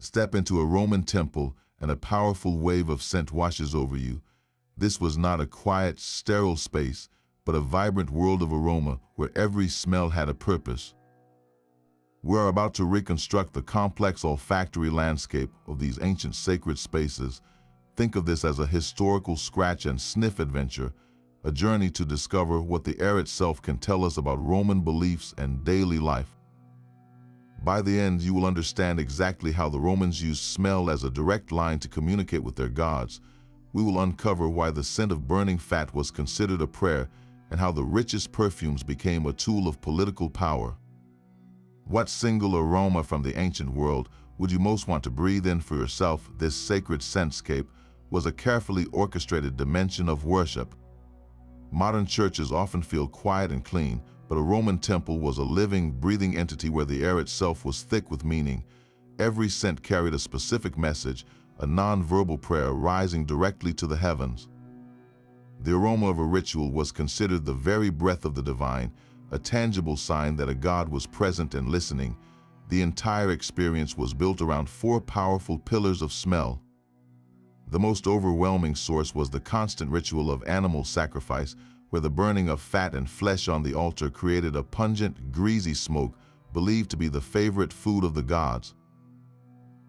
Step into a Roman temple and a powerful wave of scent washes over you. This was not a quiet, sterile space, but a vibrant world of aroma where every smell had a purpose. We're about to reconstruct the complex olfactory landscape of these ancient sacred spaces. Think of this as a historical scratch and sniff adventure, a journey to discover what the air itself can tell us about Roman beliefs and daily life. By the end, you will understand exactly how the Romans used smell as a direct line to communicate with their gods. We will uncover why the scent of burning fat was considered a prayer and how the richest perfumes became a tool of political power. What single aroma from the ancient world would you most want to breathe in for yourself? This sacred scentscape was a carefully orchestrated dimension of worship. Modern churches often feel quiet and clean, but a Roman temple was a living, breathing entity where the air itself was thick with meaning. Every scent carried a specific message, a non-verbal prayer rising directly to the heavens. The aroma of a ritual was considered the very breath of the divine, a tangible sign that a god was present and listening. The entire experience was built around four powerful pillars of smell. The most overwhelming source was the constant ritual of animal sacrifice, where the burning of fat and flesh on the altar created a pungent, greasy smoke believed to be the favorite food of the gods.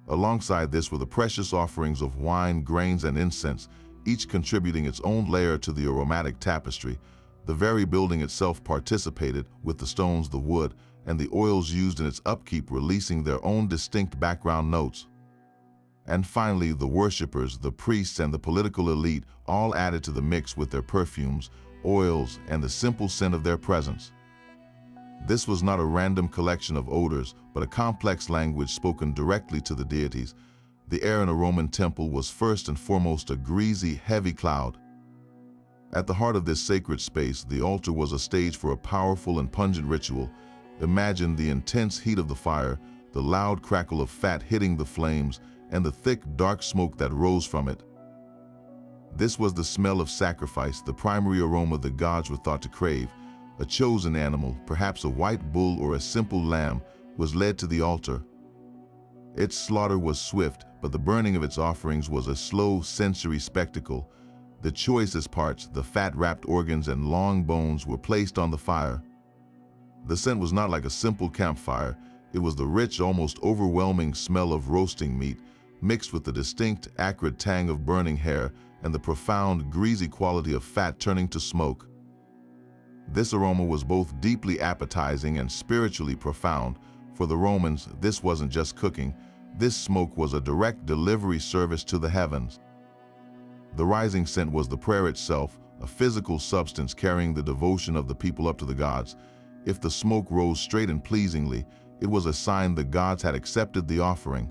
Alongside this were the precious offerings of wine, grains, and incense, each contributing its own layer to the aromatic tapestry. The very building itself participated, with the stones, the wood, and the oils used in its upkeep releasing their own distinct background notes. And finally, the worshippers, the priests, and the political elite all added to the mix with their perfumes, oils, and the simple scent of their presence. This was not a random collection of odors, but a complex language spoken directly to the deities. The air in a Roman temple was first and foremost a greasy, heavy cloud. At the heart of this sacred space, the altar was a stage for a powerful and pungent ritual. Imagine the intense heat of the fire, the loud crackle of fat hitting the flames, and the thick, dark smoke that rose from it. This was the smell of sacrifice, the primary aroma the gods were thought to crave. A chosen animal, perhaps a white bull or a simple lamb, was led to the altar. Its slaughter was swift, but the burning of its offerings was a slow, sensory spectacle. The choicest parts, the fat-wrapped organs and long bones, were placed on the fire. The scent was not like a simple campfire. It was the rich, almost overwhelming smell of roasting meat, mixed with the distinct, acrid tang of burning hair and the profound, greasy quality of fat turning to smoke. This aroma was both deeply appetizing and spiritually profound. For the Romans, this wasn't just cooking. This smoke was a direct delivery service to the heavens. The rising scent was the prayer itself, a physical substance carrying the devotion of the people up to the gods. If the smoke rose straight and pleasingly, it was a sign the gods had accepted the offering.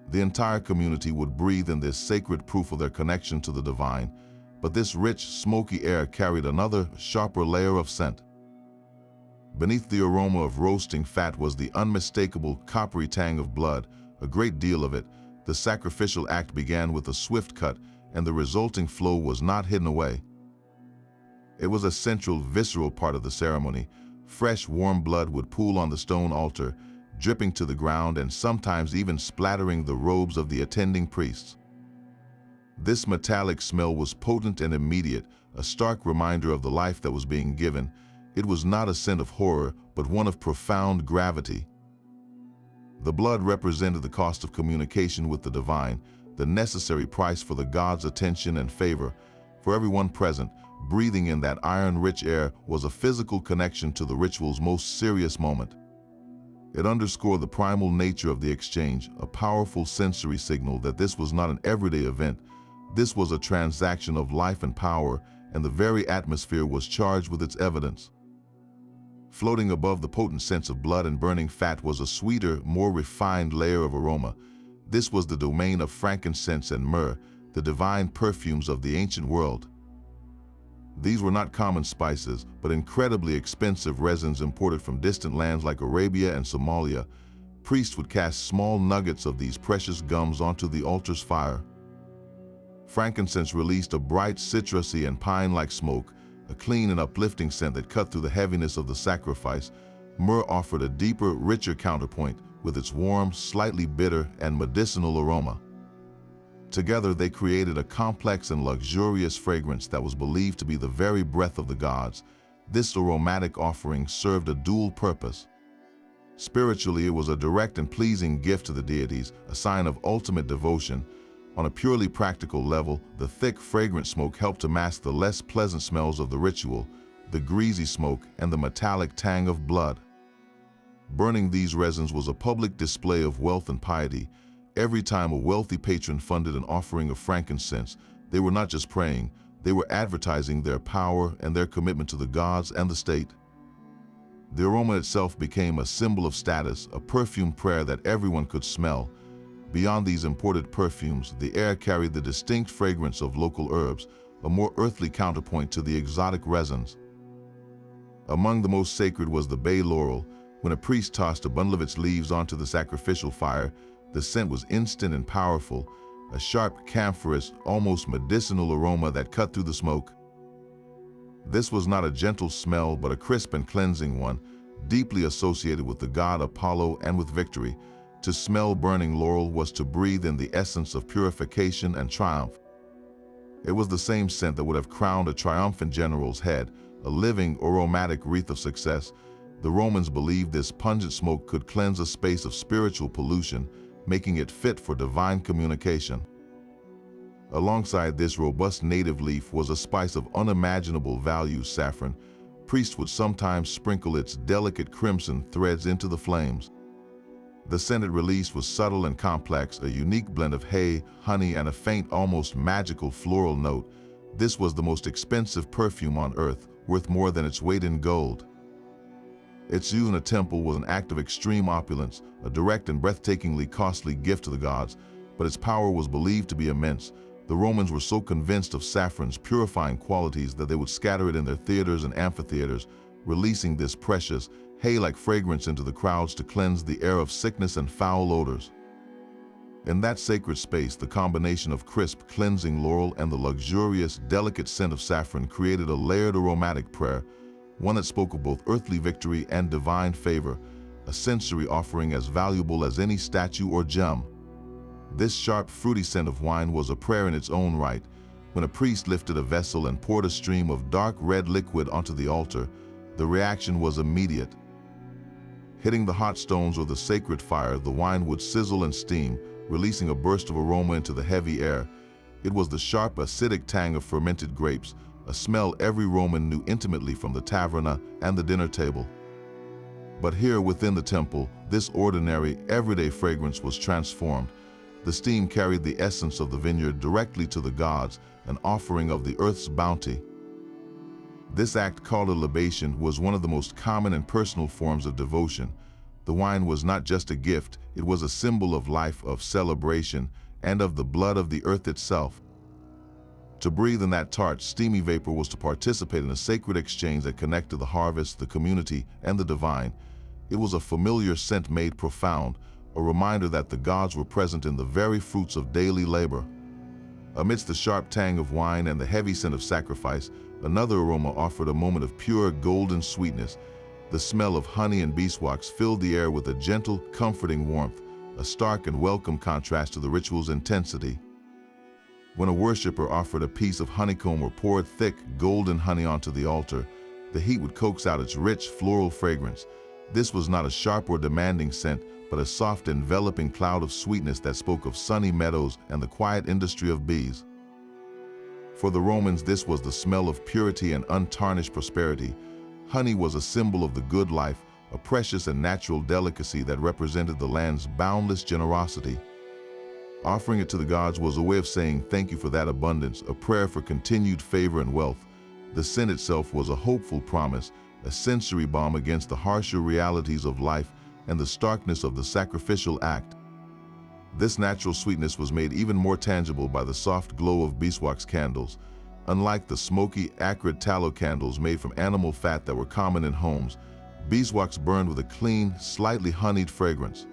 The entire community would breathe in this sacred proof of their connection to the divine, but this rich, smoky air carried another, sharper layer of scent. Beneath the aroma of roasting fat was the unmistakable, coppery tang of blood, a great deal of it. The sacrificial act began with a swift cut, and the resulting flow was not hidden away. It was a central, visceral part of the ceremony. Fresh, warm blood would pool on the stone altar, dripping to the ground and sometimes even splattering the robes of the attending priests. This metallic smell was potent and immediate, a stark reminder of the life that was being given. It was not a scent of horror, but one of profound gravity. The blood represented the cost of communication with the divine, the necessary price for the gods' attention and favor. For everyone present, breathing in that iron-rich air was a physical connection to the ritual's most serious moment. It underscored the primal nature of the exchange, a powerful sensory signal that this was not an everyday event. This was a transaction of life and power, and the very atmosphere was charged with its evidence. Floating above the potent sense of blood and burning fat was a sweeter, more refined layer of aroma. This was the domain of frankincense and myrrh, the divine perfumes of the ancient world. These were not common spices, but incredibly expensive resins imported from distant lands like Arabia and Somalia. Priests would cast small nuggets of these precious gums onto the altar's fire. Frankincense released a bright, citrusy and pine-like smoke, a clean and uplifting scent that cut through the heaviness of the sacrifice. Myrrh offered a deeper, richer counterpoint, with its warm, slightly bitter, and medicinal aroma. Together, they created a complex and luxurious fragrance that was believed to be the very breath of the gods. This aromatic offering served a dual purpose. Spiritually, it was a direct and pleasing gift to the deities, a sign of ultimate devotion. On a purely practical level, the thick, fragrant smoke helped to mask the less pleasant smells of the ritual, the greasy smoke, and the metallic tang of blood. Burning these resins was a public display of wealth and piety. Every time a wealthy patron funded an offering of frankincense, they were not just praying, they were advertising their power and their commitment to the gods and the state. The aroma itself became a symbol of status, a perfumed prayer that everyone could smell. Beyond these imported perfumes, the air carried the distinct fragrance of local herbs, a more earthly counterpoint to the exotic resins. Among the most sacred was the bay laurel. When a priest tossed a bundle of its leaves onto the sacrificial fire, the scent was instant and powerful, a sharp, camphorous, almost medicinal aroma that cut through the smoke. This was not a gentle smell, but a crisp and cleansing one, deeply associated with the god Apollo and with victory. To smell burning laurel was to breathe in the essence of purification and triumph. It was the same scent that would have crowned a triumphant general's head, a living aromatic wreath of success. The Romans believed this pungent smoke could cleanse a space of spiritual pollution, making it fit for divine communication. Alongside this robust native leaf was a spice of unimaginable value, saffron. Priests would sometimes sprinkle its delicate crimson threads into the flames. The scent it released was subtle and complex, a unique blend of hay, honey, and a faint, almost magical floral note. This was the most expensive perfume on earth, worth more than its weight in gold. Its use in a temple was an act of extreme opulence, a direct and breathtakingly costly gift to the gods, but its power was believed to be immense. The Romans were so convinced of saffron's purifying qualities that they would scatter it in their theaters and amphitheaters, releasing this precious, hay-like fragrance into the crowds to cleanse the air of sickness and foul odors. In that sacred space, the combination of crisp, cleansing laurel and the luxurious, delicate scent of saffron created a layered aromatic prayer, one that spoke of both earthly victory and divine favor, a sensory offering as valuable as any statue or gem. This sharp, fruity scent of wine was a prayer in its own right. When a priest lifted a vessel and poured a stream of dark red liquid onto the altar, the reaction was immediate. Hitting the hot stones or the sacred fire, the wine would sizzle and steam, releasing a burst of aroma into the heavy air. It was the sharp, acidic tang of fermented grapes, a smell every Roman knew intimately from the taverna and the dinner table. But here within the temple, this ordinary, everyday fragrance was transformed. The steam carried the essence of the vineyard directly to the gods, an offering of the earth's bounty. This act, called a libation, was one of the most common and personal forms of devotion. The wine was not just a gift, it was a symbol of life, of celebration, and of the blood of the earth itself. To breathe in that tart, steamy vapor was to participate in a sacred exchange that connected the harvest, the community, and the divine. It was a familiar scent made profound, a reminder that the gods were present in the very fruits of daily labor. Amidst the sharp tang of wine and the heavy scent of sacrifice, another aroma offered a moment of pure golden sweetness. The smell of honey and beeswax filled the air with a gentle, comforting warmth, a stark and welcome contrast to the ritual's intensity. When a worshiper offered a piece of honeycomb or poured thick, golden honey onto the altar, the heat would coax out its rich, floral fragrance. This was not a sharp or demanding scent, but a soft, enveloping cloud of sweetness that spoke of sunny meadows and the quiet industry of bees. For the Romans, this was the smell of purity and untarnished prosperity. Honey was a symbol of the good life, a precious and natural delicacy that represented the land's boundless generosity. Offering it to the gods was a way of saying thank you for that abundance, a prayer for continued favor and wealth. The scent itself was a hopeful promise, a sensory balm against the harsher realities of life and the starkness of the sacrificial act. This natural sweetness was made even more tangible by the soft glow of beeswax candles. Unlike the smoky, acrid tallow candles made from animal fat that were common in homes, beeswax burned with a clean, slightly honeyed fragrance.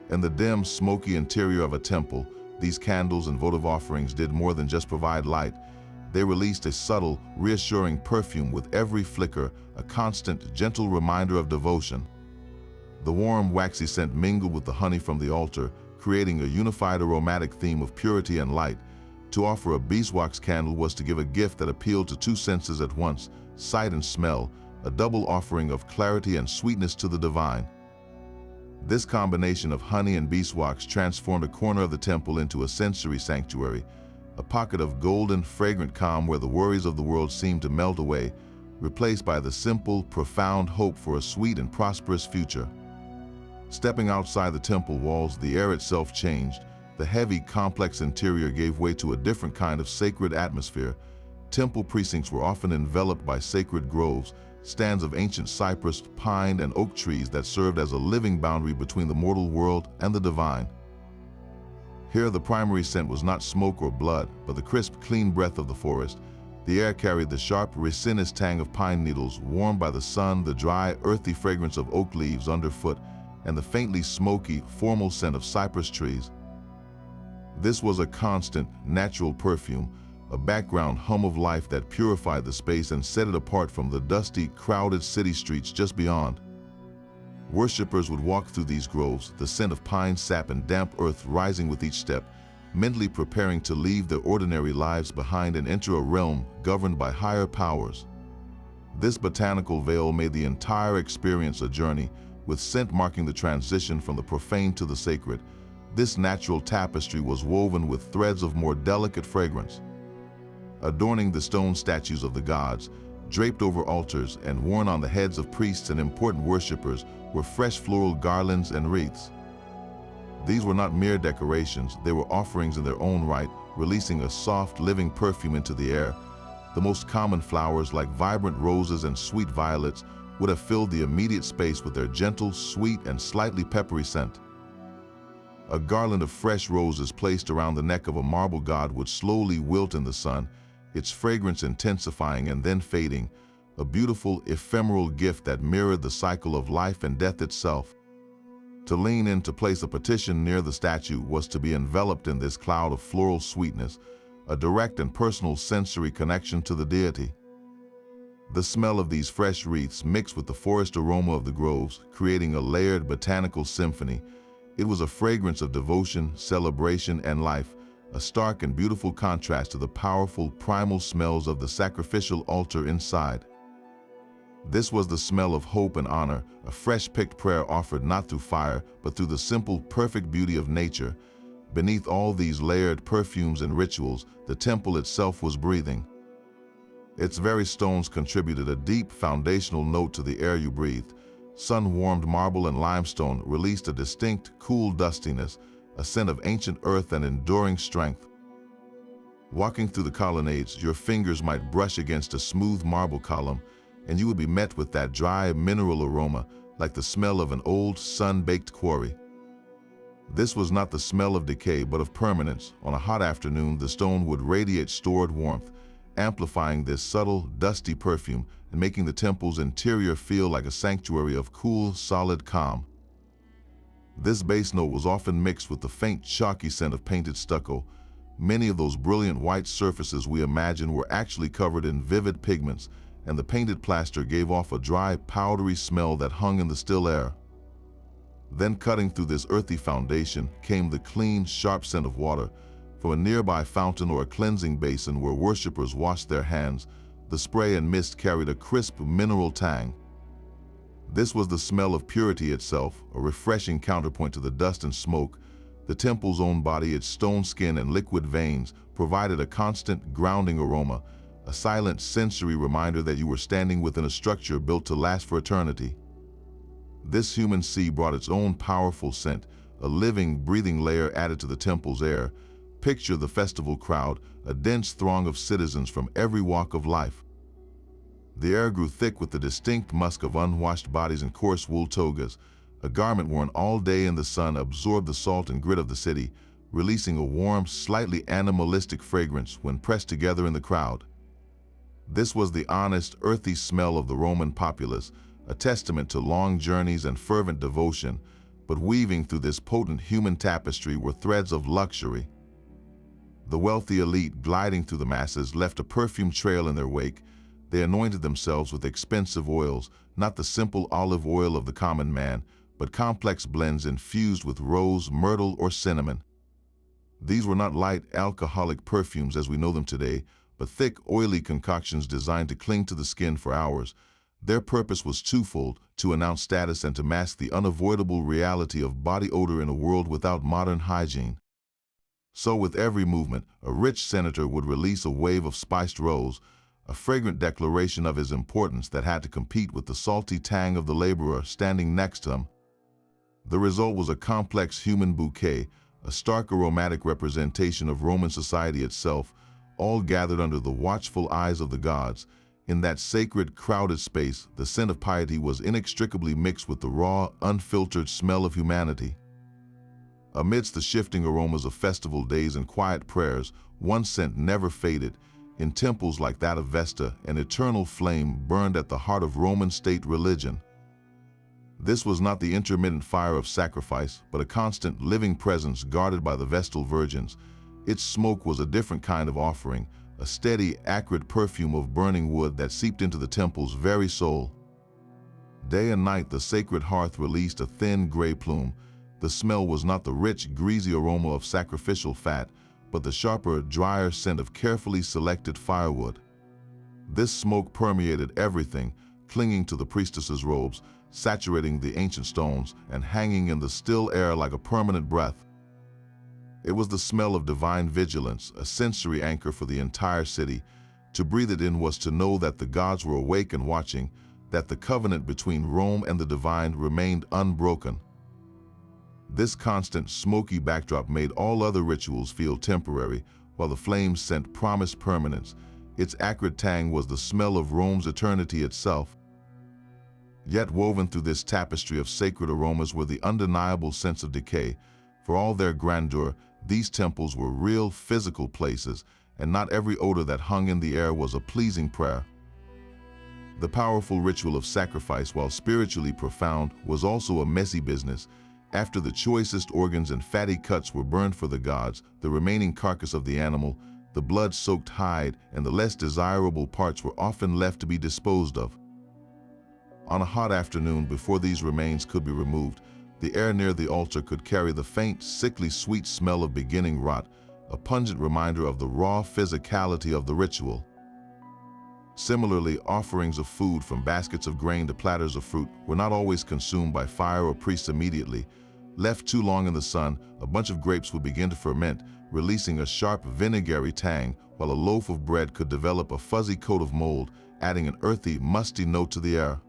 In the dim, smoky interior of a temple, these candles and votive offerings did more than just provide light. They released a subtle, reassuring perfume with every flicker, a constant, gentle reminder of devotion. The warm, waxy scent mingled with the honey from the altar, creating a unified aromatic theme of purity and light. To offer a beeswax candle was to give a gift that appealed to two senses at once, sight and smell, a double offering of clarity and sweetness to the divine. This combination of honey and beeswax transformed a corner of the temple into a sensory sanctuary, a pocket of golden, fragrant calm where the worries of the world seemed to melt away, replaced by the simple, profound hope for a sweet and prosperous future. Stepping outside the temple walls, the air itself changed. The heavy, complex interior gave way to a different kind of sacred atmosphere. Temple precincts were often enveloped by sacred groves, stands of ancient cypress, pine, and oak trees that served as a living boundary between the mortal world and the divine. Here, the primary scent was not smoke or blood, but the crisp, clean breath of the forest. The air carried the sharp, resinous tang of pine needles, warmed by the sun, the dry, earthy fragrance of oak leaves underfoot, and the faintly smoky, formal scent of cypress trees. This was a constant, natural perfume, a background hum of life that purified the space and set it apart from the dusty, crowded city streets just beyond. Worshippers would walk through these groves, the scent of pine sap and damp earth rising with each step, mentally preparing to leave their ordinary lives behind and enter a realm governed by higher powers. This botanical veil made the entire experience a journey, with scent marking the transition from the profane to the sacred. This natural tapestry was woven with threads of more delicate fragrance. Adorning the stone statues of the gods, draped over altars and worn on the heads of priests and important worshippers, were fresh floral garlands and wreaths. These were not mere decorations, they were offerings in their own right, releasing a soft, living perfume into the air. The most common flowers, like vibrant roses and sweet violets, would have filled the immediate space with their gentle, sweet, and slightly peppery scent. A garland of fresh roses placed around the neck of a marble god would slowly wilt in the sun, its fragrance intensifying and then fading, a beautiful, ephemeral gift that mirrored the cycle of life and death itself. To lean in to place a petition near the statue was to be enveloped in this cloud of floral sweetness, a direct and personal sensory connection to the deity. The smell of these fresh wreaths mixed with the forest aroma of the groves, creating a layered botanical symphony. It was a fragrance of devotion, celebration, and life, a stark and beautiful contrast to the powerful, primal smells of the sacrificial altar inside. This was the smell of hope and honor, a fresh-picked prayer offered not through fire, but through the simple, perfect beauty of nature. Beneath all these layered perfumes and rituals, the temple itself was breathing. Its very stones contributed a deep, foundational note to the air you breathed. Sun-warmed marble and limestone released a distinct, cool dustiness, a scent of ancient earth and enduring strength. Walking through the colonnades, your fingers might brush against a smooth marble column, and you would be met with that dry, mineral aroma, like the smell of an old, sun-baked quarry. This was not the smell of decay, but of permanence. On a hot afternoon, the stone would radiate stored warmth, amplifying this subtle, dusty perfume and making the temple's interior feel like a sanctuary of cool, solid calm. This bass note was often mixed with the faint, chalky scent of painted stucco. Many of those brilliant white surfaces we imagine were actually covered in vivid pigments, and the painted plaster gave off a dry, powdery smell that hung in the still air. Then cutting through this earthy foundation came the clean, sharp scent of water. From a nearby fountain or a cleansing basin where worshippers washed their hands, the spray and mist carried a crisp, mineral tang. This was the smell of purity itself, a refreshing counterpoint to the dust and smoke. The temple's own body, its stone skin and liquid veins, provided a constant, grounding aroma, a silent, sensory reminder that you were standing within a structure built to last for eternity. This human sea brought its own powerful scent, a living, breathing layer added to the temple's air. Picture the festival crowd, a dense throng of citizens from every walk of life. The air grew thick with the distinct musk of unwashed bodies and coarse wool togas. A garment worn all day in the sun absorbed the salt and grit of the city, releasing a warm, slightly animalistic fragrance when pressed together in the crowd. This was the honest, earthy smell of the Roman populace, a testament to long journeys and fervent devotion, but weaving through this potent human tapestry were threads of luxury. The wealthy elite gliding through the masses left a perfume trail in their wake. They anointed themselves with expensive oils, not the simple olive oil of the common man, but complex blends infused with rose, myrtle, or cinnamon. These were not light, alcoholic perfumes as we know them today, but thick, oily concoctions designed to cling to the skin for hours. Their purpose was twofold: to announce status and to mask the unavoidable reality of body odor in a world without modern hygiene. So with every movement, a rich senator would release a wave of spiced rose, a fragrant declaration of his importance that had to compete with the salty tang of the laborer standing next to him. The result was a complex human bouquet, a stark aromatic representation of Roman society itself, all gathered under the watchful eyes of the gods. In that sacred, crowded space, the scent of piety was inextricably mixed with the raw, unfiltered smell of humanity. Amidst the shifting aromas of festival days and quiet prayers, one scent never faded. In temples like that of Vesta, an eternal flame burned at the heart of Roman state religion. This was not the intermittent fire of sacrifice, but a constant, living presence guarded by the Vestal virgins. Its smoke was a different kind of offering, a steady, acrid perfume of burning wood that seeped into the temple's very soul. Day and night, the sacred hearth released a thin, gray plume. The smell was not the rich, greasy aroma of sacrificial fat, but the sharper, drier scent of carefully selected firewood. This smoke permeated everything, clinging to the priestess's robes, saturating the ancient stones, and hanging in the still air like a permanent breath. It was the smell of divine vigilance, a sensory anchor for the entire city. To breathe it in was to know that the gods were awake and watching, that the covenant between Rome and the divine remained unbroken. This constant, smoky backdrop made all other rituals feel temporary, while the flames sent promised permanence. Its acrid tang was the smell of Rome's eternity itself. Yet woven through this tapestry of sacred aromas were the undeniable sense of decay. For all their grandeur, these temples were real, physical places, and not every odor that hung in the air was a pleasing prayer. The powerful ritual of sacrifice, while spiritually profound, was also a messy business. After the choicest organs and fatty cuts were burned for the gods, the remaining carcass of the animal, the blood-soaked hide, and the less desirable parts were often left to be disposed of. On a hot afternoon, before these remains could be removed, the air near the altar could carry the faint, sickly sweet smell of beginning rot, a pungent reminder of the raw physicality of the ritual. Similarly, offerings of food, from baskets of grain to platters of fruit, were not always consumed by fire or priests immediately. Left too long in the sun, a bunch of grapes would begin to ferment, releasing a sharp, vinegary tang, while a loaf of bread could develop a fuzzy coat of mold, adding an earthy, musty note to the air.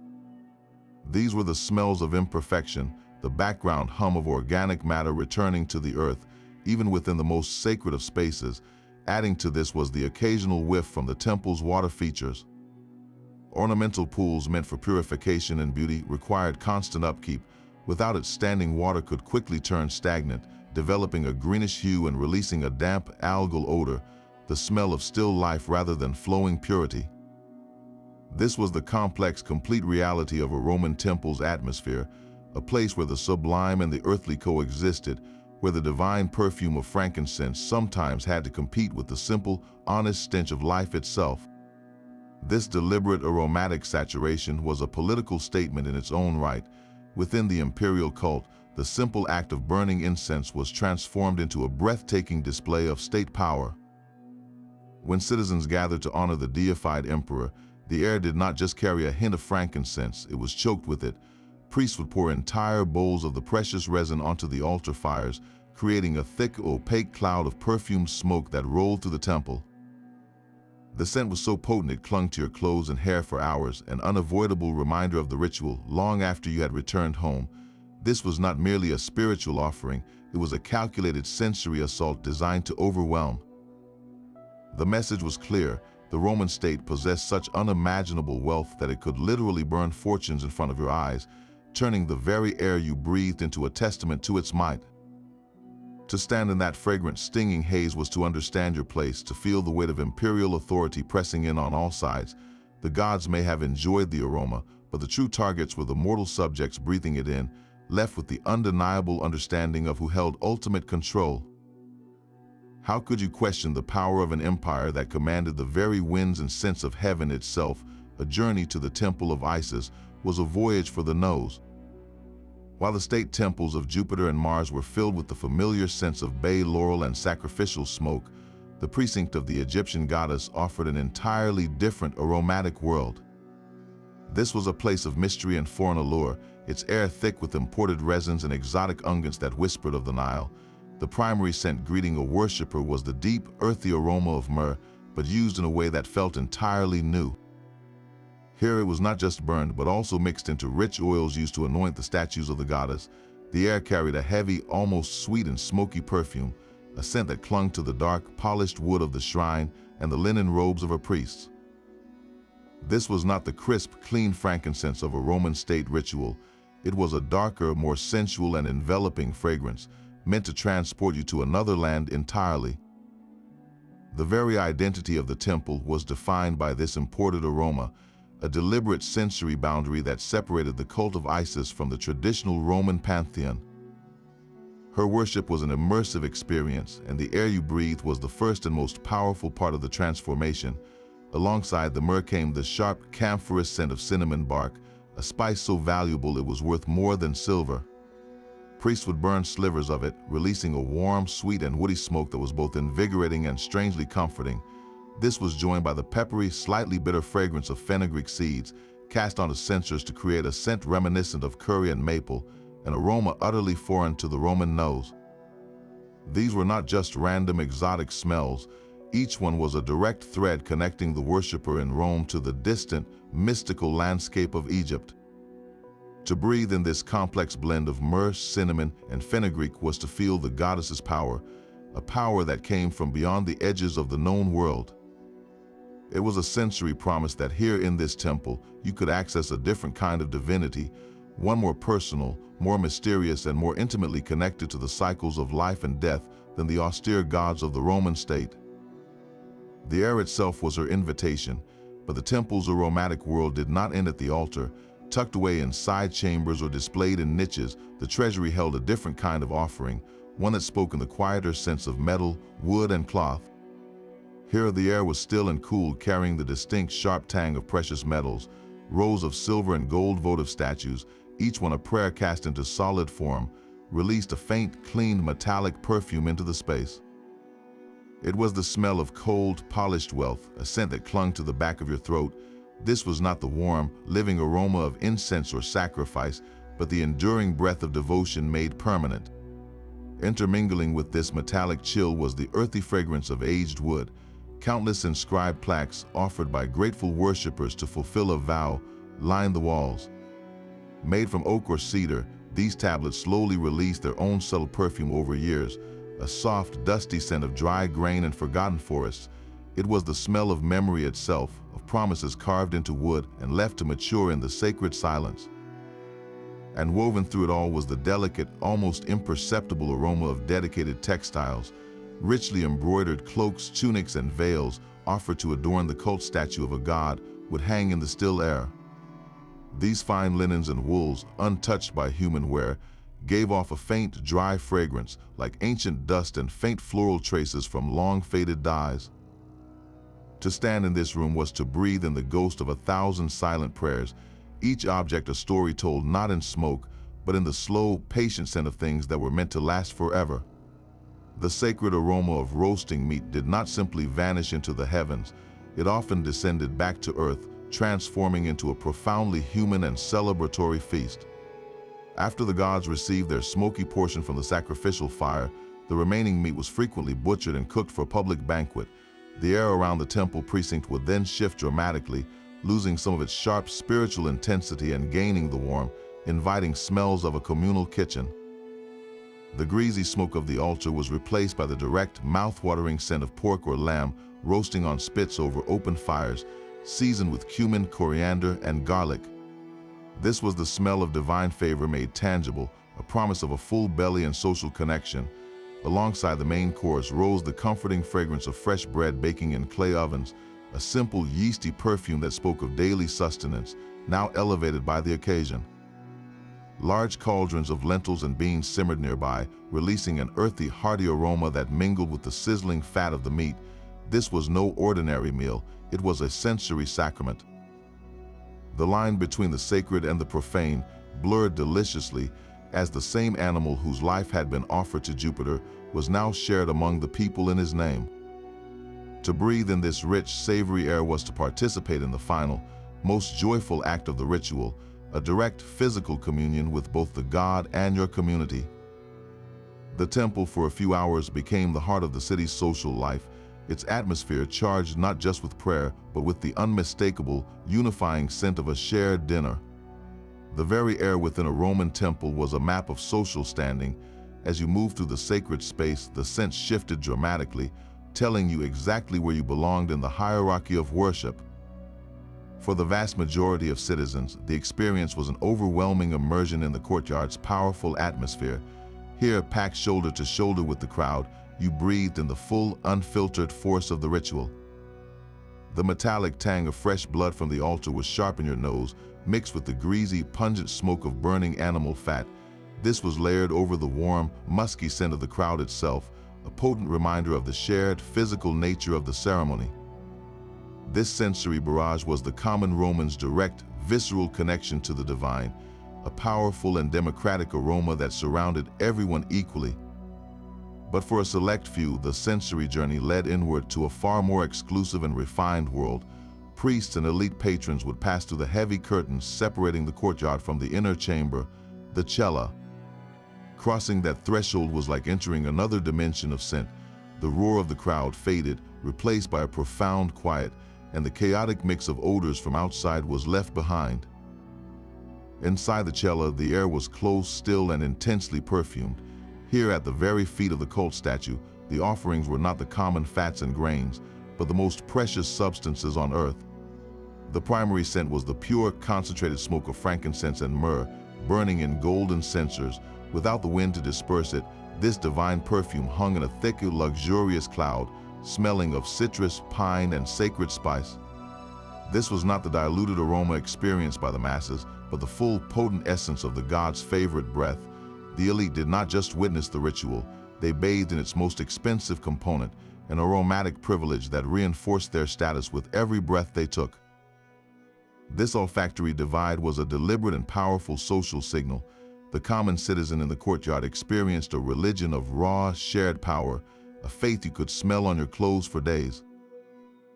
These were the smells of imperfection, the background hum of organic matter returning to the earth, even within the most sacred of spaces. Adding to this was the occasional whiff from the temple's water features. Ornamental pools meant for purification and beauty required constant upkeep. Without it, standing water could quickly turn stagnant, developing a greenish hue and releasing a damp, algal odor, the smell of still life rather than flowing purity. This was the complex, complete reality of a Roman temple's atmosphere, a place where the sublime and the earthly coexisted, where the divine perfume of frankincense sometimes had to compete with the simple, honest stench of life itself. This deliberate aromatic saturation was a political statement in its own right. Within the imperial cult, the simple act of burning incense was transformed into a breathtaking display of state power. When citizens gathered to honor the deified emperor, the air did not just carry a hint of frankincense, it was choked with it. Priests would pour entire bowls of the precious resin onto the altar fires, creating a thick, opaque cloud of perfumed smoke that rolled through the temple. The scent was so potent it clung to your clothes and hair for hours, an unavoidable reminder of the ritual long after you had returned home. This was not merely a spiritual offering, it was a calculated sensory assault designed to overwhelm. The message was clear. The Roman state possessed such unimaginable wealth that it could literally burn fortunes in front of your eyes, turning the very air you breathed into a testament to its might. To stand in that fragrant, stinging haze was to understand your place, to feel the weight of imperial authority pressing in on all sides. The gods may have enjoyed the aroma, but the true targets were the mortal subjects breathing it in, left with the undeniable understanding of who held ultimate control. How could you question the power of an empire that commanded the very winds and scents of heaven itself? A journey to the temple of Isis was a voyage for the nose. While the state temples of Jupiter and Mars were filled with the familiar scents of bay laurel and sacrificial smoke, the precinct of the Egyptian goddess offered an entirely different aromatic world. This was a place of mystery and foreign allure, its air thick with imported resins and exotic unguents that whispered of the Nile. The primary scent greeting a worshipper was the deep, earthy aroma of myrrh, but used in a way that felt entirely new. Here it was not just burned, but also mixed into rich oils used to anoint the statues of the goddess. The air carried a heavy, almost sweet and smoky perfume, a scent that clung to the dark, polished wood of the shrine and the linen robes of her priests. This was not the crisp, clean frankincense of a Roman state ritual. It was a darker, more sensual and enveloping fragrance, meant to transport you to another land entirely. The very identity of the temple was defined by this imported aroma, a deliberate sensory boundary that separated the cult of Isis from the traditional Roman pantheon. Her worship was an immersive experience, and the air you breathed was the first and most powerful part of the transformation. Alongside the myrrh came the sharp, camphorous scent of cinnamon bark, a spice so valuable it was worth more than silver. Priests would burn slivers of it, releasing a warm, sweet, and woody smoke that was both invigorating and strangely comforting. This was joined by the peppery, slightly bitter fragrance of fenugreek seeds, cast onto censers to create a scent reminiscent of curry and maple, an aroma utterly foreign to the Roman nose. These were not just random exotic smells. Each one was a direct thread connecting the worshipper in Rome to the distant, mystical landscape of Egypt. To breathe in this complex blend of myrrh, cinnamon, and fenugreek was to feel the goddess's power, a power that came from beyond the edges of the known world. It was a sensory promise that here in this temple, you could access a different kind of divinity, one more personal, more mysterious, and more intimately connected to the cycles of life and death than the austere gods of the Roman state. The air itself was her invitation, but the temple's aromatic world did not end at the altar. Tucked away in side chambers or displayed in niches, the treasury held a different kind of offering, one that spoke in the quieter sense of metal, wood, and cloth. Here the air was still and cool, carrying the distinct sharp tang of precious metals, rows of silver and gold votive statues, each one a prayer cast into solid form, released a faint, clean, metallic perfume into the space. It was the smell of cold, polished wealth, a scent that clung to the back of your throat. This was not the warm, living aroma of incense or sacrifice, but the enduring breath of devotion made permanent. Intermingling with this metallic chill was the earthy fragrance of aged wood. Countless inscribed plaques offered by grateful worshippers to fulfill a vow lined the walls. Made from oak or cedar, these tablets slowly released their own subtle perfume over years, a soft, dusty scent of dry grain and forgotten forests. It was the smell of memory itself, of promises carved into wood and left to mature in the sacred silence. And woven through it all was the delicate, almost imperceptible aroma of dedicated textiles. Richly embroidered cloaks, tunics, and veils, offered to adorn the cult statue of a god, would hang in the still air. These fine linens and wools, untouched by human wear, gave off a faint, dry fragrance, like ancient dust and faint floral traces from long-faded dyes. To stand in this room was to breathe in the ghost of 1,000 silent prayers, each object a story told not in smoke, but in the slow, patient scent of things that were meant to last forever. The sacred aroma of roasting meat did not simply vanish into the heavens. It often descended back to earth, transforming into a profoundly human and celebratory feast. After the gods received their smoky portion from the sacrificial fire, the remaining meat was frequently butchered and cooked for a public banquet. The air around the temple precinct would then shift dramatically, losing some of its sharp spiritual intensity and gaining the warm, inviting smells of a communal kitchen. The greasy smoke of the altar was replaced by the direct, mouth-watering scent of pork or lamb roasting on spits over open fires, seasoned with cumin, coriander, and garlic. This was the smell of divine favor made tangible, a promise of a full belly and social connection. Alongside the main course rose the comforting fragrance of fresh bread baking in clay ovens, a simple yeasty perfume that spoke of daily sustenance, now elevated by the occasion. Large cauldrons of lentils and beans simmered nearby, releasing an earthy, hearty aroma that mingled with the sizzling fat of the meat. This was no ordinary meal, it was a sensory sacrament. The line between the sacred and the profane blurred deliciously. as the same animal whose life had been offered to Jupiter was now shared among the people in his name. To breathe in this rich, savory air was to participate in the final, most joyful act of the ritual, a direct physical communion with both the god and your community. The temple for a few hours became the heart of the city's social life, its atmosphere charged not just with prayer, but with the unmistakable, unifying scent of a shared dinner. The very air within a Roman temple was a map of social standing. As you moved through the sacred space, the scent shifted dramatically, telling you exactly where you belonged in the hierarchy of worship. For the vast majority of citizens, the experience was an overwhelming immersion in the courtyard's powerful atmosphere. Here, packed shoulder to shoulder with the crowd, you breathed in the full, unfiltered force of the ritual. The metallic tang of fresh blood from the altar was sharp in your nose, mixed with the greasy, pungent smoke of burning animal fat. This was layered over the warm, musky scent of the crowd itself, a potent reminder of the shared, physical nature of the ceremony. This sensory barrage was the common Roman's direct, visceral connection to the divine, a powerful and democratic aroma that surrounded everyone equally. But for a select few, the sensory journey led inward to a far more exclusive and refined world. Priests and elite patrons would pass through the heavy curtains separating the courtyard from the inner chamber, the cella. Crossing that threshold was like entering another dimension of scent. The roar of the crowd faded, replaced by a profound quiet, and the chaotic mix of odors from outside was left behind. Inside the cella, the air was close, still, and intensely perfumed. Here at the very feet of the cult statue, the offerings were not the common fats and grains, but the most precious substances on earth. The primary scent was the pure, concentrated smoke of frankincense and myrrh, burning in golden censers. Without the wind to disperse it, this divine perfume hung in a thick, luxurious cloud, smelling of citrus, pine, and sacred spice. This was not the diluted aroma experienced by the masses, but the full, potent essence of the god's favorite breath. The elite did not just witness the ritual, they bathed in its most expensive component, an aromatic privilege that reinforced their status with every breath they took. This olfactory divide was a deliberate and powerful social signal. The common citizen in the courtyard experienced a religion of raw, shared power, a faith you could smell on your clothes for days.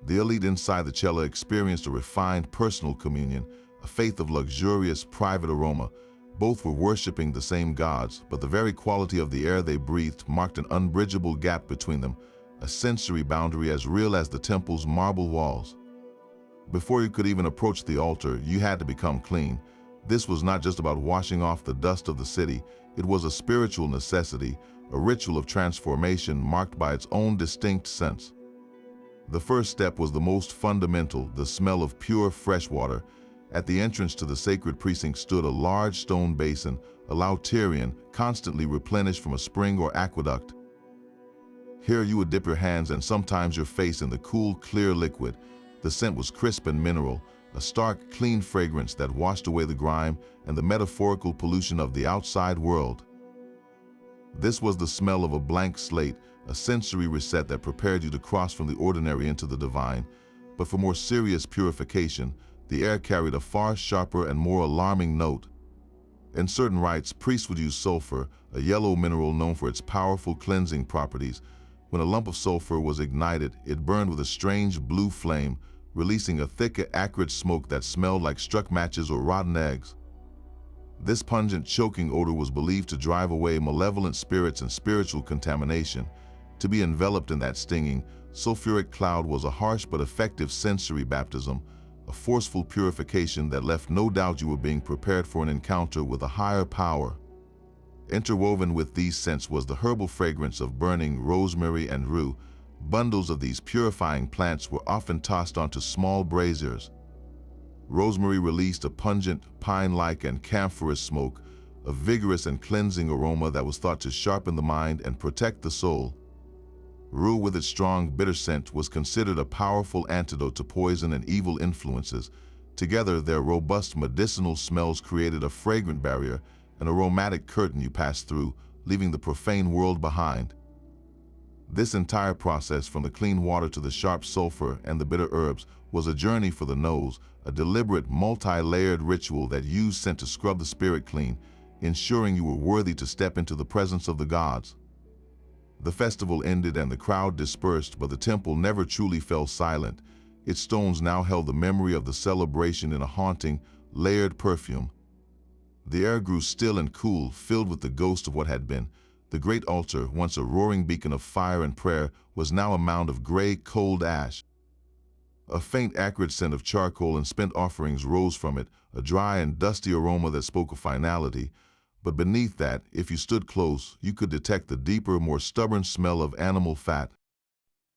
The elite inside the cella experienced a refined personal communion, a faith of luxurious, private aroma. Both were worshiping the same gods, but the very quality of the air they breathed marked an unbridgeable gap between them, a sensory boundary as real as the temple's marble walls. Before you could even approach the altar, you had to become clean. This was not just about washing off the dust of the city, it was a spiritual necessity, a ritual of transformation marked by its own distinct sense. The first step was the most fundamental, the smell of pure fresh water. At the entrance to the sacred precinct stood a large stone basin, a lautarian, constantly replenished from a spring or aqueduct. Here you would dip your hands and sometimes your face in the cool, clear liquid. The scent was crisp and mineral, a stark, clean fragrance that washed away the grime and the metaphorical pollution of the outside world. This was the smell of a blank slate, a sensory reset that prepared you to cross from the ordinary into the divine. But for more serious purification, the air carried a far sharper and more alarming note. In certain rites, priests would use sulfur, a yellow mineral known for its powerful cleansing properties. When a lump of sulfur was ignited, it burned with a strange blue flame, releasing a thick, acrid smoke that smelled like struck matches or rotten eggs. This pungent, choking odor was believed to drive away malevolent spirits and spiritual contamination. To be enveloped in that stinging, sulfuric cloud was a harsh but effective sensory baptism, a forceful purification that left no doubt you were being prepared for an encounter with a higher power. Interwoven with these scents was the herbal fragrance of burning rosemary and rue. Bundles of these purifying plants were often tossed onto small braziers. Rosemary released a pungent, pine-like and camphorous smoke, a vigorous and cleansing aroma that was thought to sharpen the mind and protect the soul. Rue, with its strong, bitter scent, was considered a powerful antidote to poison and evil influences. Together, their robust medicinal smells created a fragrant barrier, an aromatic curtain you passed through, leaving the profane world behind. This entire process, from the clean water to the sharp sulfur and the bitter herbs, was a journey for the nose, a deliberate, multi-layered ritual that used scent to scrub the spirit clean. ensuring you were worthy to step into the presence of the gods. The festival ended and the crowd dispersed, but the temple never truly fell silent. Its stones now held the memory of the celebration in a haunting, layered perfume. The air grew still and cool, filled with the ghost of what had been. The great altar, once a roaring beacon of fire and prayer, was now a mound of gray, cold ash. A faint, acrid scent of charcoal and spent offerings rose from it, a dry and dusty aroma that spoke of finality. But beneath that, if you stood close, you could detect the deeper, more stubborn smell of animal fat.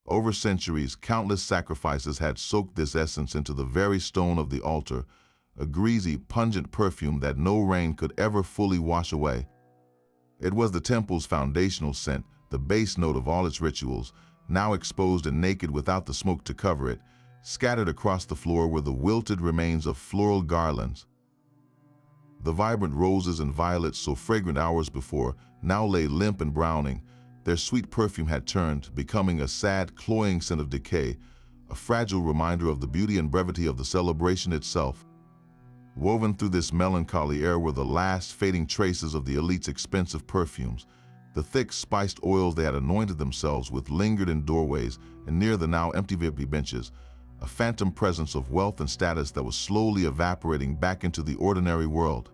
Over centuries, countless sacrifices had soaked this essence into the very stone of the altar, a greasy, pungent perfume that no rain could ever fully wash away. It was the temple's foundational scent, the base note of all its rituals, now exposed and naked without the smoke to cover it. Scattered across the floor were the wilted remains of floral garlands. The vibrant roses and violets, so fragrant hours before, now lay limp and browning. Their sweet perfume had turned, becoming a sad, cloying scent of decay, a fragile reminder of the beauty and brevity of the celebration itself. Woven through this melancholy air were the last fading traces of the elite's expensive perfumes. The thick, spiced oils they had anointed themselves with lingered in doorways and near the now empty VIP benches, a phantom presence of wealth and status that was slowly evaporating back into the ordinary world.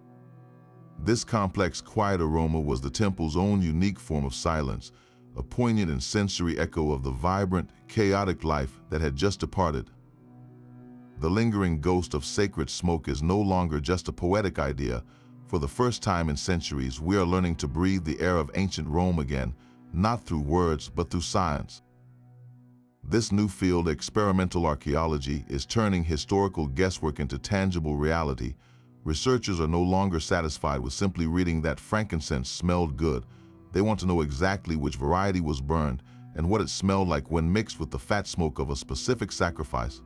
This complex, quiet aroma was the temple's own unique form of silence, a poignant and sensory echo of the vibrant, chaotic life that had just departed. The lingering ghost of sacred smoke is no longer just a poetic idea. For the first time in centuries, we are learning to breathe the air of ancient Rome again, not through words, but through science. This new field, experimental archaeology, is turning historical guesswork into tangible reality. Researchers are no longer satisfied with simply reading that frankincense smelled good. They want to know exactly which variety was burned and what it smelled like when mixed with the fat smoke of a specific sacrifice.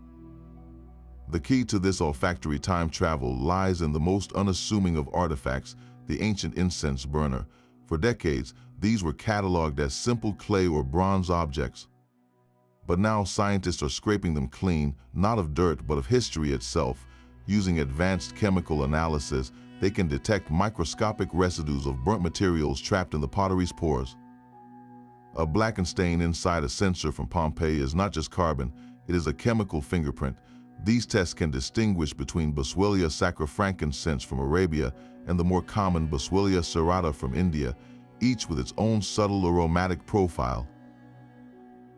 The key to this olfactory time travel lies in the most unassuming of artifacts, the ancient incense burner. For decades, these were cataloged as simple clay or bronze objects. But now scientists are scraping them clean, not of dirt but of history itself. Using advanced chemical analysis, they can detect microscopic residues of burnt materials trapped in the pottery's pores. A blackened stain inside a censer from Pompeii is not just carbon, it is a chemical fingerprint. These tests can distinguish between Boswellia sacra frankincense from Arabia and the more common Boswellia serrata from India, each with its own subtle aromatic profile.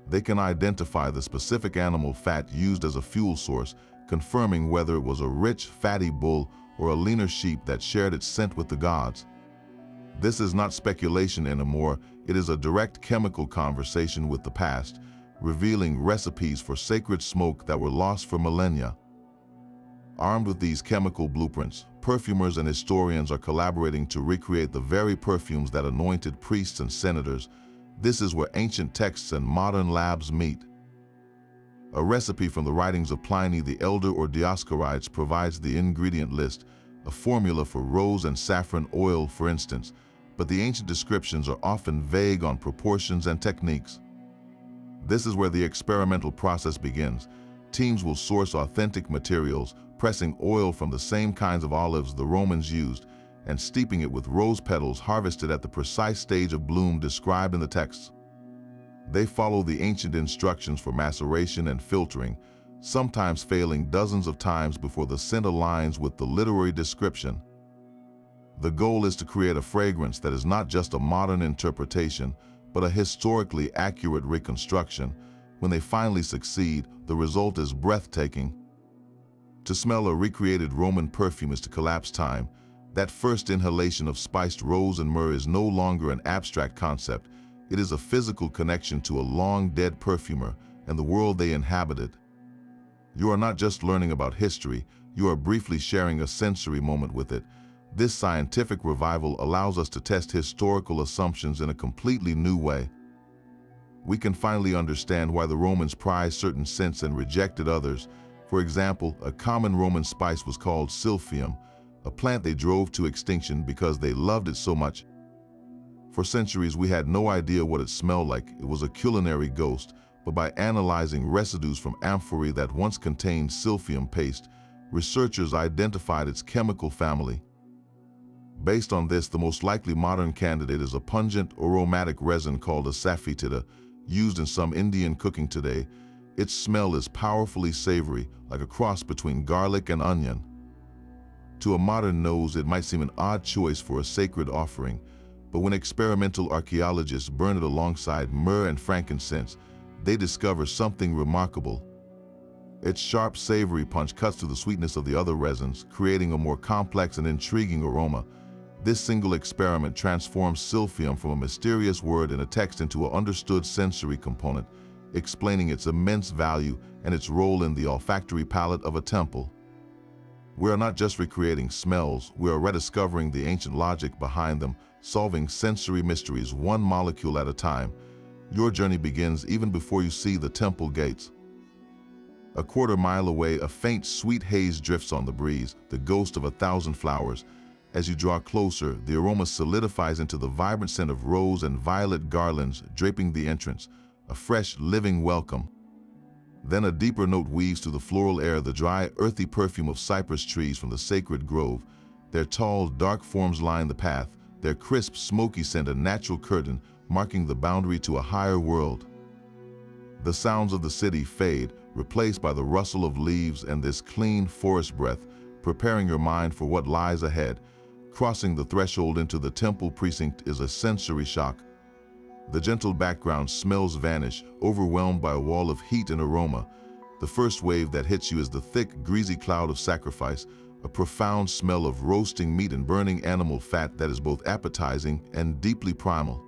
They can identify the specific animal fat used as a fuel source, confirming whether it was a rich, fatty bull or a leaner sheep that shared its scent with the gods. This is not speculation anymore, it is a direct chemical conversation with the past, revealing recipes for sacred smoke that were lost for millennia. Armed with these chemical blueprints, perfumers and historians are collaborating to recreate the very perfumes that anointed priests and senators. This is where ancient texts and modern labs meet. A recipe from the writings of Pliny the Elder or Dioscorides provides the ingredient list, a formula for rose and saffron oil, for instance, but the ancient descriptions are often vague on proportions and techniques. This is where the experimental process begins. Teams will source authentic materials, pressing oil from the same kinds of olives the Romans used, and steeping it with rose petals harvested at the precise stage of bloom described in the texts. They follow the ancient instructions for maceration and filtering, sometimes failing dozens of times before the scent aligns with the literary description. The goal is to create a fragrance that is not just a modern interpretation, but a historically accurate reconstruction. When they finally succeed, the result is breathtaking. To smell a recreated Roman perfume is to collapse time. That first inhalation of spiced rose and myrrh is no longer an abstract concept. It is a physical connection to a long-dead perfumer and the world they inhabited. You are not just learning about history, you are briefly sharing a sensory moment with it. This scientific revival allows us to test historical assumptions in a completely new way. We can finally understand why the Romans prized certain scents and rejected others. For example, a common Roman spice was called silphium, a plant they drove to extinction because they loved it so much. For centuries, we had no idea what it smelled like. It was a culinary ghost, but by analyzing residues from amphorae that once contained silphium paste, researchers identified its chemical family. Based on this, the most likely modern candidate is a pungent aromatic resin called asafoetida, used in some Indian cooking today. Its smell is powerfully savory, like a cross between garlic and onion. To a modern nose, it might seem an odd choice for a sacred offering, but when experimental archaeologists burn it alongside myrrh and frankincense, they discover something remarkable. Its sharp, savory punch cuts through the sweetness of the other resins, creating a more complex and intriguing aroma. This single experiment transforms silphium from a mysterious word in a text into an understood sensory component, explaining its immense value and its role in the olfactory palate of a temple. We are not just recreating smells, we are rediscovering the ancient logic behind them, solving sensory mysteries one molecule at a time. Your journey begins even before you see the temple gates. A quarter mile away, a faint, sweet haze drifts on the breeze, the ghost of 1,000 flowers. As you draw closer, the aroma solidifies into the vibrant scent of rose and violet garlands draping the entrance, a fresh, living welcome. Then a deeper note weaves through the floral air, the dry, earthy perfume of cypress trees from the sacred grove. Their tall, dark forms line the path, their crisp, smoky scent a natural curtain, marking the boundary to a higher world. The sounds of the city fade, replaced by the rustle of leaves and this clean forest breath, preparing your mind for what lies ahead. Crossing the threshold into the temple precinct is a sensory shock. The gentle background smells vanish, overwhelmed by a wall of heat and aroma. The first wave that hits you is the thick, greasy cloud of sacrifice, a profound smell of roasting meat and burning animal fat that is both appetizing and deeply primal.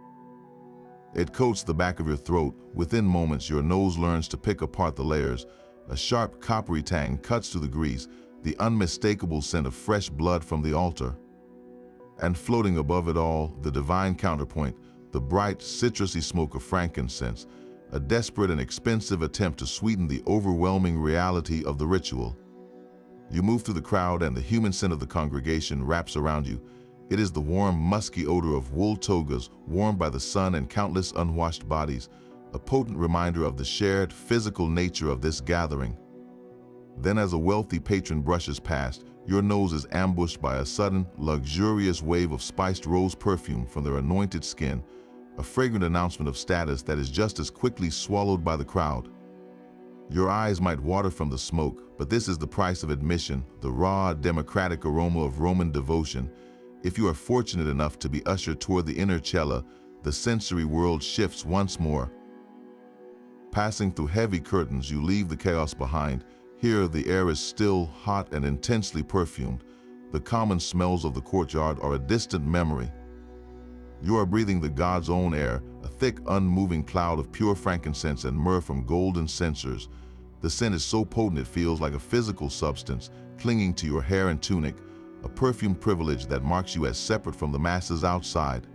It coats the back of your throat. Within moments, your nose learns to pick apart the layers. A sharp, coppery tang cuts through the grease, the unmistakable scent of fresh blood from the altar. And floating above it all, the divine counterpoint, the bright, citrusy smoke of frankincense, a desperate and expensive attempt to sweeten the overwhelming reality of the ritual. You move through the crowd and the human scent of the congregation wraps around you. It is the warm, musky odor of wool togas warmed by the sun and countless unwashed bodies, a potent reminder of the shared, physical nature of this gathering. Then as a wealthy patron brushes past, your nose is ambushed by a sudden, luxurious wave of spiced rose perfume from their anointed skin, a fragrant announcement of status that is just as quickly swallowed by the crowd. Your eyes might water from the smoke, but this is the price of admission, the raw, democratic aroma of Roman devotion. If you are fortunate enough to be ushered toward the inner cella, the sensory world shifts once more. Passing through heavy curtains, you leave the chaos behind. Here, the air is still, hot, and intensely perfumed. The common smells of the courtyard are a distant memory. You are breathing the God's own air, a thick, unmoving cloud of pure frankincense and myrrh from golden censers. The scent is so potent it feels like a physical substance, clinging to your hair and tunic, a perfume privilege that marks you as separate from the masses outside.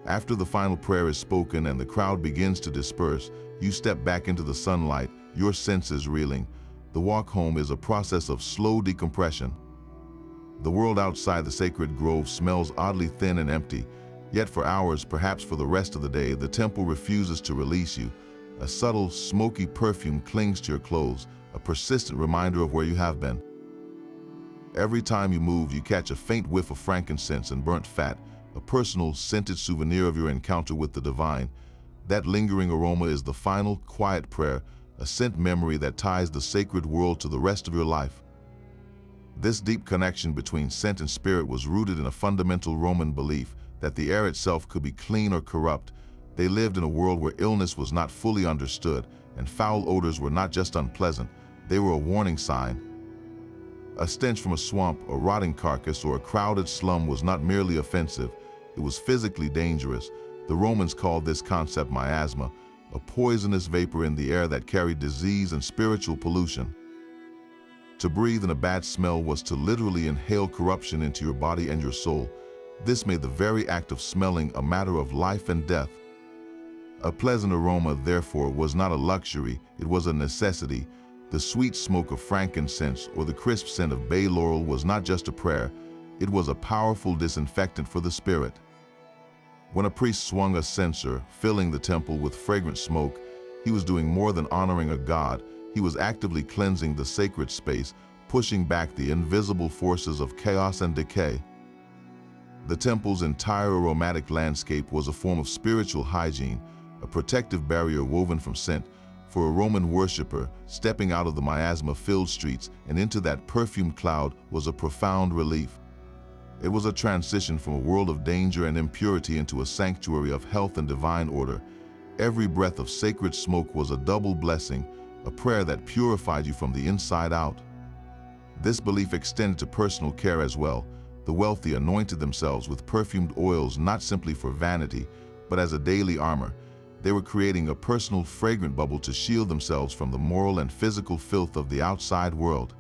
After the final prayer is spoken and the crowd begins to disperse, you step back into the sunlight, your senses reeling. The walk home is a process of slow decompression. The world outside the sacred grove smells oddly thin and empty, yet for hours, perhaps for the rest of the day, the temple refuses to release you. A subtle, smoky perfume clings to your clothes, a persistent reminder of where you have been. Every time you move, you catch a faint whiff of frankincense and burnt fat, a personal, scented souvenir of your encounter with the divine. That lingering aroma is the final, quiet prayer, a scent memory that ties the sacred world to the rest of your life. This deep connection between scent and spirit was rooted in a fundamental Roman belief that the air itself could be clean or corrupt. They lived in a world where illness was not fully understood, and foul odors were not just unpleasant, they were a warning sign. A stench from a swamp, a rotting carcass, or a crowded slum was not merely offensive, it was physically dangerous. The Romans called this concept miasma, a poisonous vapor in the air that carried disease and spiritual pollution. To breathe in a bad smell was to literally inhale corruption into your body and your soul. This made the very act of smelling a matter of life and death. A pleasant aroma, therefore, was not a luxury, it was a necessity. The sweet smoke of frankincense or the crisp scent of bay laurel was not just a prayer, it was a powerful disinfectant for the spirit. When a priest swung a censer, filling the temple with fragrant smoke, he was doing more than honoring a god, he was actively cleansing the sacred space, pushing back the invisible forces of chaos and decay. The temple's entire aromatic landscape was a form of spiritual hygiene, a protective barrier woven from scent. For a Roman worshipper, stepping out of the miasma-filled streets and into that perfumed cloud was a profound relief. It was a transition from a world of danger and impurity into a sanctuary of health and divine order. Every breath of sacred smoke was a double blessing, a prayer that purified you from the inside out. This belief extended to personal care as well. The wealthy anointed themselves with perfumed oils not simply for vanity, but as a daily armor. They were creating a personal fragrant bubble to shield themselves from the moral and physical filth of the outside world.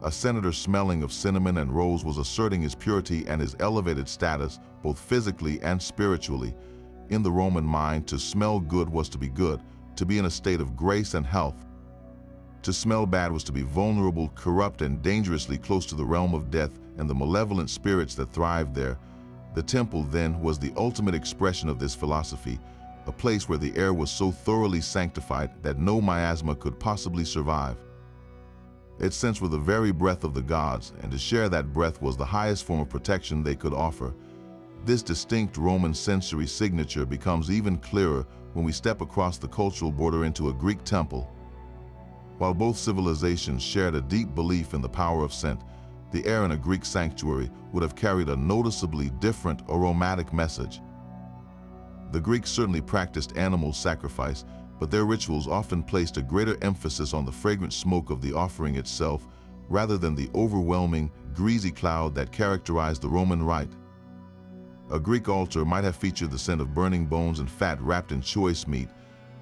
A senator smelling of cinnamon and rose was asserting his purity and his elevated status, both physically and spiritually. In the Roman mind, to smell good was to be good, to be in a state of grace and health. To smell bad was to be vulnerable, corrupt, and dangerously close to the realm of death and the malevolent spirits that thrived there. The temple, then, was the ultimate expression of this philosophy, a place where the air was so thoroughly sanctified that no miasma could possibly survive. Its scents were the very breath of the gods, and to share that breath was the highest form of protection they could offer. This distinct Roman sensory signature becomes even clearer when we step across the cultural border into a Greek temple. While both civilizations shared a deep belief in the power of scent, the air in a Greek sanctuary would have carried a noticeably different aromatic message. The Greeks certainly practiced animal sacrifice, but their rituals often placed a greater emphasis on the fragrant smoke of the offering itself, rather than the overwhelming, greasy cloud that characterized the Roman rite. A Greek altar might have featured the scent of burning bones and fat wrapped in choice meat,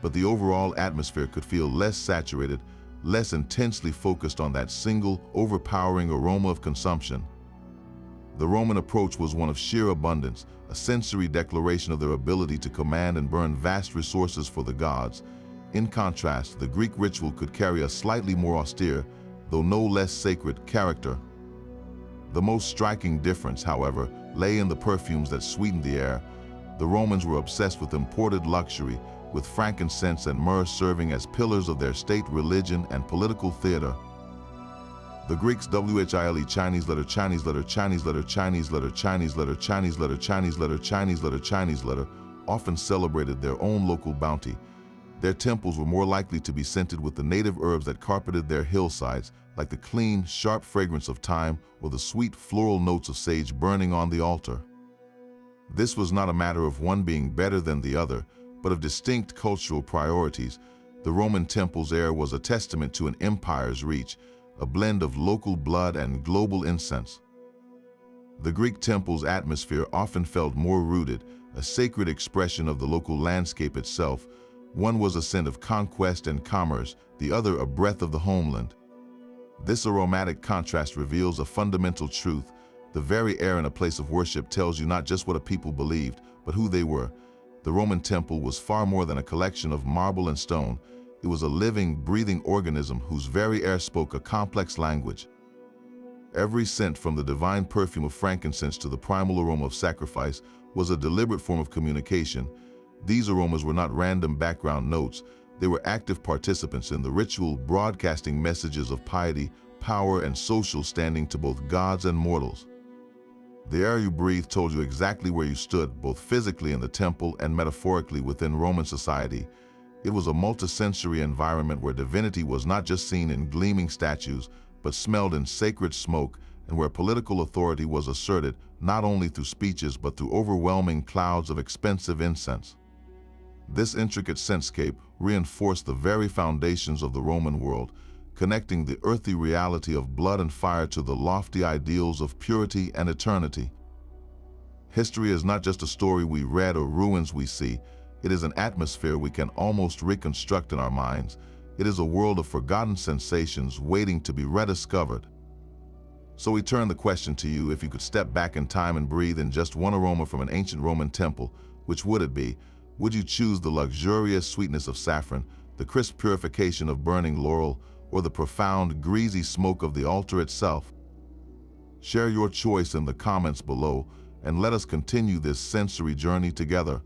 but the overall atmosphere could feel less saturated, less intensely focused on that single, overpowering aroma of consumption. The Roman approach was one of sheer abundance, a sensory declaration of their ability to command and burn vast resources for the gods. In contrast, the Greek ritual could carry a slightly more austere, though no less sacred, character. The most striking difference, however, lay in the perfumes that sweetened the air. The Romans were obsessed with imported luxury, with frankincense and myrrh serving as pillars of their state religion and political theater. The Greeks while Chinese letter Chinese letter Chinese letter Chinese letter Chinese letter Chinese letter Chinese letter Chinese letter Chinese letter often celebrated their own local bounty. Their temples were more likely to be scented with the native herbs that carpeted their hillsides, like the clean, sharp fragrance of thyme or the sweet floral notes of sage burning on the altar. This was not a matter of one being better than the other, but of distinct cultural priorities. The Roman temple's air was a testament to an empire's reach, a blend of local blood and global incense. The Greek temple's atmosphere often felt more rooted, a sacred expression of the local landscape itself. One was a scent of conquest and commerce, the other a breath of the homeland. This aromatic contrast reveals a fundamental truth. The very air in a place of worship tells you not just what a people believed, but who they were. The Roman temple was far more than a collection of marble and stone. It was a living, breathing organism whose very air spoke a complex language. Every scent, from the divine perfume of frankincense to the primal aroma of sacrifice, was a deliberate form of communication. These aromas were not random background notes. They were active participants in the ritual, broadcasting messages of piety, power, and social standing to both gods and mortals. The air you breathed told you exactly where you stood, both physically in the temple and metaphorically within Roman society. It was a multisensory environment where divinity was not just seen in gleaming statues, but smelled in sacred smoke, and where political authority was asserted not only through speeches but through overwhelming clouds of expensive incense. This intricate scentscape reinforced the very foundations of the Roman world, connecting the earthy reality of blood and fire to the lofty ideals of purity and eternity. History is not just a story we read or ruins we see. It is an atmosphere we can almost reconstruct in our minds. It is a world of forgotten sensations waiting to be rediscovered. So we turn the question to you: if you could step back in time and breathe in just one aroma from an ancient Roman temple, which would it be? Would you choose the luxurious sweetness of saffron, the crisp purification of burning laurel, or the profound, greasy smoke of the altar itself? Share your choice in the comments below, and let us continue this sensory journey together.